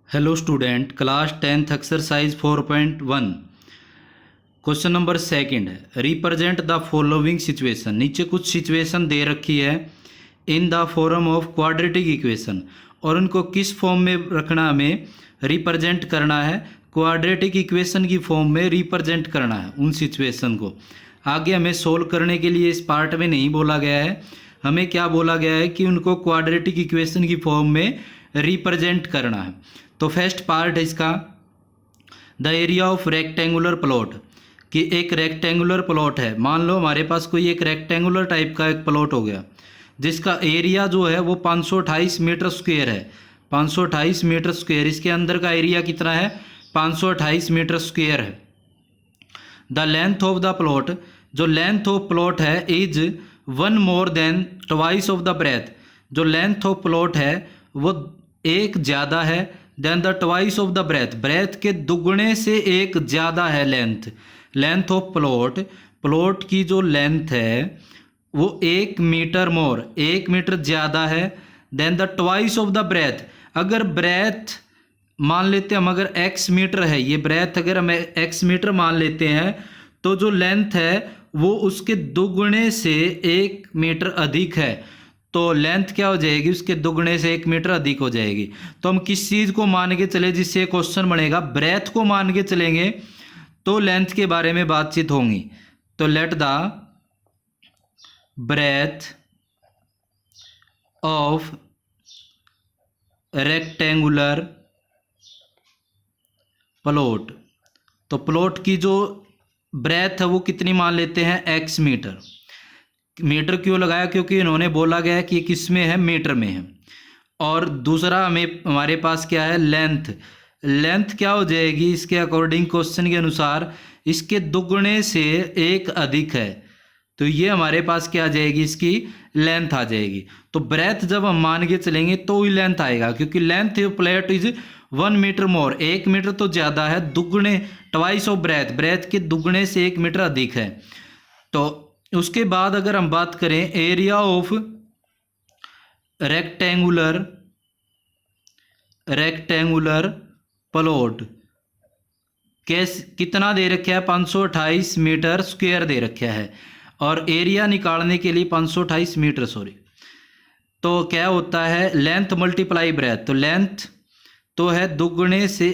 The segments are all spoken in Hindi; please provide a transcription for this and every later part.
Hello student, class 10th exercise 4.1 question number second है रिप्रेजेंट द फॉलोइंग सिचुएशन। नीचे कुछ सिचुएशन दे रखी है in the form of quadratic equation और उनको किस फॉर्म में रखना, हमें रिप्रेजेंट करना है, क्वाड्रेटिक इक्वेशन की फॉर्म में रिप्रेजेंट करना है उन सिचुएशन को। आगे हमें सोल्व करने के लिए इस पार्ट में नहीं बोला गया है, हमें क्या बोला गया है कि उनको क्वाड्रेटिक इक्वेशन की फॉर्म में रिप्रेजेंट करना है। तो फर्स्ट पार्ट है इसका the area of rectangular plot, कि एक रेक्टेंगुलर प्लॉट है। मान लो हमारे पास कोई एक रेक्टेंगुलर टाइप का एक प्लॉट हो गया जिसका एरिया जो है वो 528 मीटर स्क्वायर है। 528 मीटर स्क्वायर, इसके अंदर का एरिया कितना है? 528 मीटर स्क्वायर है। The length of the plot, जो लेंथ ऑफ प्लॉट है is 1 more than twice of the breadth, जो लेंथ ऑफ प्लॉट है वो एक ज़्यादा है than the twice of the breadth, breadth के दुगने से एक ज़्यादा है length. Length of plot, plot की जो लेंथ है वो 1 मीटर मोर, 1 मीटर ज़्यादा है than the twice of the breadth. अगर ब्रेथ मान लेते हैं हम, अगर x मीटर है ये ब्रेथ, अगर हम x मीटर मान लेते हैं तो जो लेंथ है वो उसके दुगने से 1 मीटर अधिक है। तो लेंथ क्या हो जाएगी? उसके दुगने से 1 मीटर अधिक हो जाएगी। तो हम किस चीज़ को मान के चले जिससे क्वेश्चन बनेगा? ब्रेथ को मान के चलेंगे तो लेंथ के बारे में बातचीत होंगी। तो let the breadth of rectangular plot, तो प्लॉट की जो ब्रेथ है वो कितनी मान लेते हैं? x metre. मीटर क्यों लगाया? क्योंकि इन्होंने बोला गया है कि किस में है? मीटर में है। और दूसरा हमारे पास क्या है? लेंथ। लेंथ क्या हो जाएगी इसके अकॉर्डिंग, क्वेश्चन के अनुसार इसके दुगने से 1 अधिक है, तो ये हमारे पास क्या आ जाएगी? इसकी लेंथ आ जाएगी। तो ब्रेथ जब हम मान के चलेंगे तो ही लेंथ आएगा, क्योंकि length of plate is 1 metre more, 1 metre तो ज़्यादा है, दुगने ट्वाइस ऑफ ब्रेथ, ब्रेथ के दुगने से 1 मीटर अधिक है। तो उसके बाद अगर हम बात करें एरिया ऑफ रेक्टेंगुलर प्लॉट, कितना दे रखा है? 528 मीटर स्क्वायर दे रखा है और एरिया निकालने के लिए 528 मीटर तो क्या होता है? लेंथ मल्टीप्लाई ब्रेथ, तो लेंथ तो है दुगने से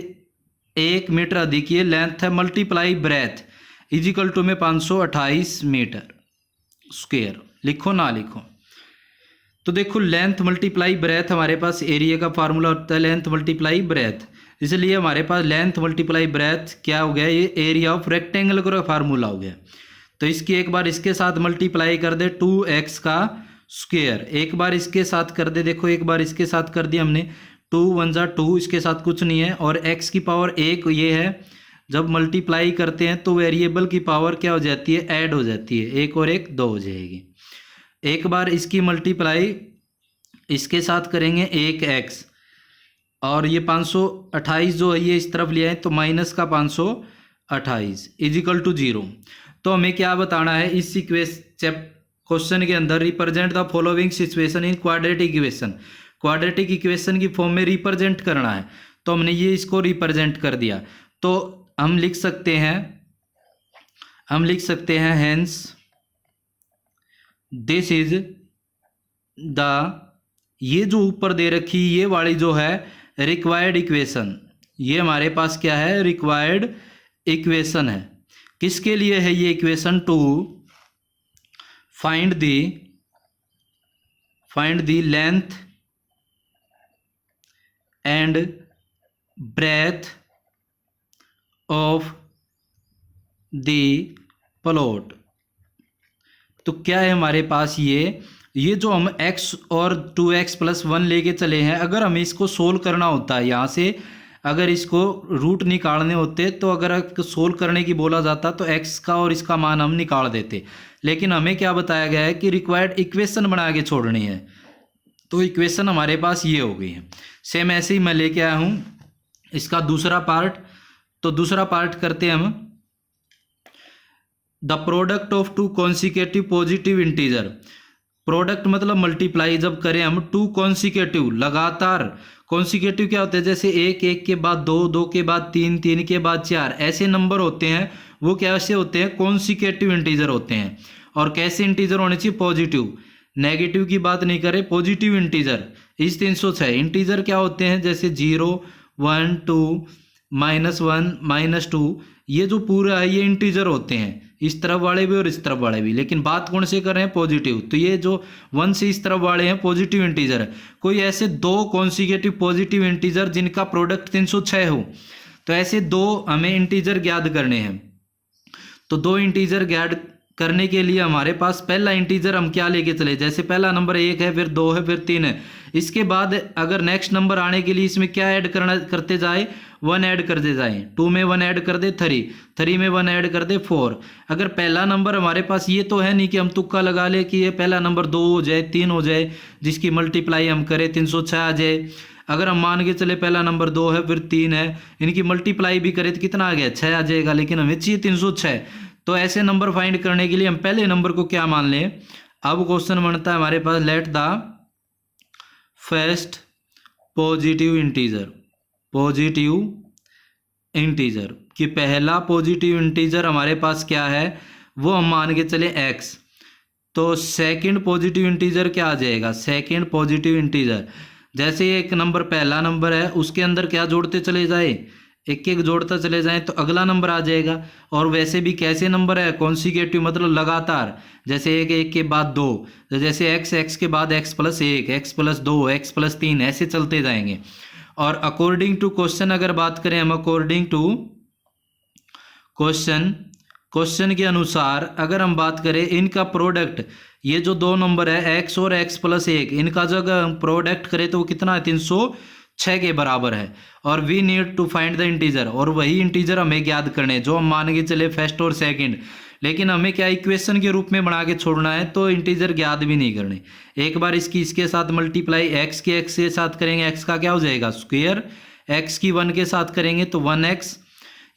1 मीटर अधिक, ये लेंथ है, मल्टीप्लाई ब्रेथ इजिकल टू में 528 मीटर स्क्वायर। लिखो ना लिखो? तो देखो लेंथ मल्टीप्लाई ब्रेथ, हमारे पास एरिया का फार्मूला होता है लेंथ मल्टीप्लाई ब्रेथ, इसलिए हमारे पास लेंथ मल्टीप्लाई ब्रेथ क्या हो गया? ये एरिया ऑफ रेक्टेंगल का फार्मूला हो गया। तो इसकी एक बार इसके साथ मल्टीप्लाई कर दे 2x का स्क्वायर, एक बार इसके साथ कर दे, देखो एक बार इसके साथ कर दिया हमने, 2 1 जा 2, इसके साथ कुछ नहीं है, और x की पावर 1 ये है। जब मल्टीप्लाई करते हैं तो वेरिएबल की पावर क्या हो जाती है? ऐड हो जाती है, 1 और 1 2 हो जाएगी। एक बार इसकी मल्टीप्लाई इसके साथ करेंगे 1x, और ये 528 जो है ये इस तरफ लिया है तो माइनस का 528 इजिकल टू 0। तो हमें क्या बताना है इस क्वेश्चन के अंदर? Represent the following situation in quadratic equation, quadratic equation की फॉर्म में रिप्रेजेंट करना है। तो हमने ये इसको रिप्रेजेंट कर दिया, तो हम लिख सकते हैं हेंस दिस इज द, ये जो ऊपर दे रखी ये वाली जो है रिक्वायर्ड इक्वेशन, ये हमारे पास क्या है? रिक्वायर्ड इक्वेशन है। किसके लिए है ये equation? To find the length and breadth of the plot. तो क्या है हमारे पास? ये जो हम x और 2x + 1 लेके चले हैं, अगर हमें इसको सोल्व करना होता है, यहाँ से अगर इसको रूट निकालने होते तो अगर सोल्व करने की बोला जाता तो x का और इसका मान हम निकाल देते, लेकिन हमें क्या बताया गया है कि रिक्वायर्ड इक्वेशन बना के छोड़नी है। तो इक्वेशन हमारे पास ये हो गई है। सेम ऐसे ही मैं लेके आया हूँ इसका दूसरा पार्ट। तो दूसरा पार्ट करते हैं हम, the product of 2 consecutive positive integer. Product मतलब मल्टीप्लाई जब करें हम 2 कॉन्सिक्यूटिव लगातार कॉन्सिक्यूटिव क्या होता है, जैसे एक, एक के बाद दो, दो के बाद तीन, तीन के बाद चार, ऐसे नंबर होते हैं वो कैसे होते हैं, कॉन्सिक्यूटिव इंटीजर होते हैं। और कैसे इंटीजर होने चाहिए, पॉजिटिव, नेगेटिव की बात नहीं करें, पॉजिटिव इंटीजर। इस 306 इंटीजर क्या होते हैं, जैसे 0, 1, 2, -1, -2, ये जो पूरा है ये इंटीजर होते हैं, इस तरफ वाले भी और इस तरफ वाले भी। लेकिन बात कौन से कर रहे हैं, पॉजिटिव, तो ये जो 1 से इस तरफ वाले हैं पॉजिटिव इंटीजर है। कोई ऐसे दो कॉन्सिक्यूटिव पॉजिटिव इंटीजर जिनका प्रोडक्ट 306 हो, तो ऐसे दो हमें इंटीजर ज्ञात करने हैं। तो दो इंटीजर ज्ञात करने के लिए हमारे पास पहला इंटीजर हम क्या लेके चले, जैसे पहला नंबर 1 है, फिर 2 है, फिर 3 है। इसके बाद अगर नेक्स्ट नंबर आने के लिए इसमें क्या ऐड करते जाए, 1 ऐड करते जाए। 2 में 1 ऐड कर दे 3 में 1 ऐड कर दे 4। अगर पहला नंबर हमारे पास, ये तो है नहीं कि हम तुक्का लगा ले कि ये पहला नंबर 2 हो जाए, 3 हो जाए, जिसकी मल्टीप्लाई हम करें 306 आ जाए। अगर हम मान के चले पहला नंबर 2 है, फिर 3 है, इनकी मल्टीप्लाई भी करें तो कितना आ गया, 6 आ जाएगा, लेकिन हमें चाहिए 306। तो ऐसे नंबर फाइंड करने के लिए हम पहले नंबर को क्या मान लें। अब क्वेश्चन बनता है हमारे पास, let the first positive integer कि पहला पॉजिटिव इंटीजर हमारे पास क्या है, वो हम मान के चले x। तो सेकंड पॉजिटिव इंटीजर क्या आ जाएगा, सेकंड पॉजिटिव इंटीजर, जैसे एक नंबर पहला नंबर है उसके अंदर क्या जोड़ते चले जाए, एक एक जोड़ता चले जाएं तो अगला नंबर आ जाएगा। और वैसे भी कैसे नंबर है, कॉन्सिक्यूटिव मतलब लगातार, जैसे एक, एक के बाद दो, तो जैसे x के बाद x+1, x+2, x+3, ऐसे चलते जाएंगे। और अकॉर्डिंग टू क्वेश्चन अगर बात करें हम, अकॉर्डिंग टू क्वेश्चन के अनुसार अगर हम बात करें, इनका प्रोडक्ट, ये जो दो नंबर है x और x+1, इनका जो अगर हम प्रोडक्ट करें तो वो कितना है, 306 के बराबर है। और we need to find the integer, और वही इंटीजर हमें ज्ञात करने जो हम मान के चले फर्स्ट और सेकंड। लेकिन हमें क्या इक्वेशन के रूप में बना के छोड़ना है, तो इंटीजर ज्ञात भी नहीं करने। एक बार इसके साथ मल्टीप्लाई x के साथ करेंगे, x का क्या हो जाएगा स्क्वायर, x की 1 के साथ करेंगे तो 1x,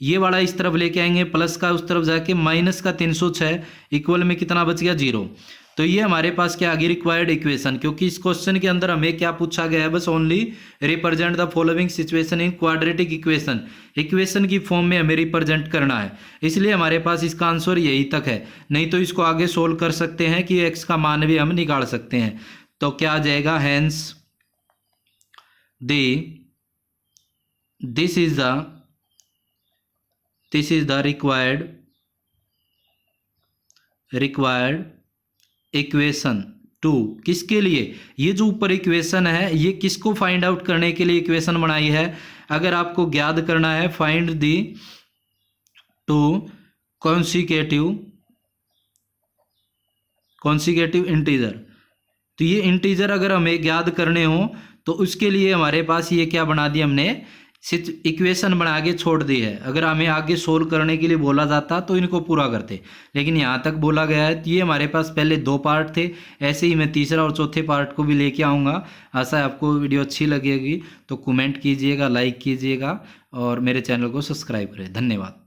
ये वाला इस तरफ लेके आएंगे, प्लस का उस तरफ जाके माइनस का 306, इक्वल में कितना बच गया, 0। तो ये हमारे पास क्या आ गई, रिक्वायर्ड इक्वेशन। क्योंकि इस क्वेश्चन के अंदर हमें क्या पूछा गया है, बस only represent the following situation in quadratic equation, equation की फॉर्म में हमें रिप्रेजेंट करना है, इसलिए हमारे पास इसका आंसर यही तक है। नहीं तो इसको आगे सोल्व कर सकते हैं कि x का मान भी हम निकाल सकते हैं। तो क्या आ जाएगा, hence this is the required equation 2। किसके लिए, ये जो ऊपर इक्वेशन है ये किसको फाइंड आउट करने के लिए इक्वेशन बनाई है। अगर आपको ज्ञात करना है फाइंड दी 2 कॉन्सिक्यूटिव इंटीजर, तो ये इंटीजर अगर हमें ज्ञात करने हो तो उसके लिए हमारे पास ये क्या बना दिया, हमने इक्वेशन बना के छोड़ दी है। अगर हमें आगे सोल्व करने के लिए बोला जाता तो इनको पूरा करते, लेकिन यहाँ तक बोला गया है। तो ये हमारे पास पहले 2 पार्ट थे, ऐसे ही मैं तीसरा और चौथे पार्ट को भी लेके आऊँगा। आशा है आपको वीडियो अच्छी लगेगी, तो कमेंट कीजिएगा, लाइक कीजिएगा और मेरे चैनल को सब्सक्राइब करें। धन्यवाद।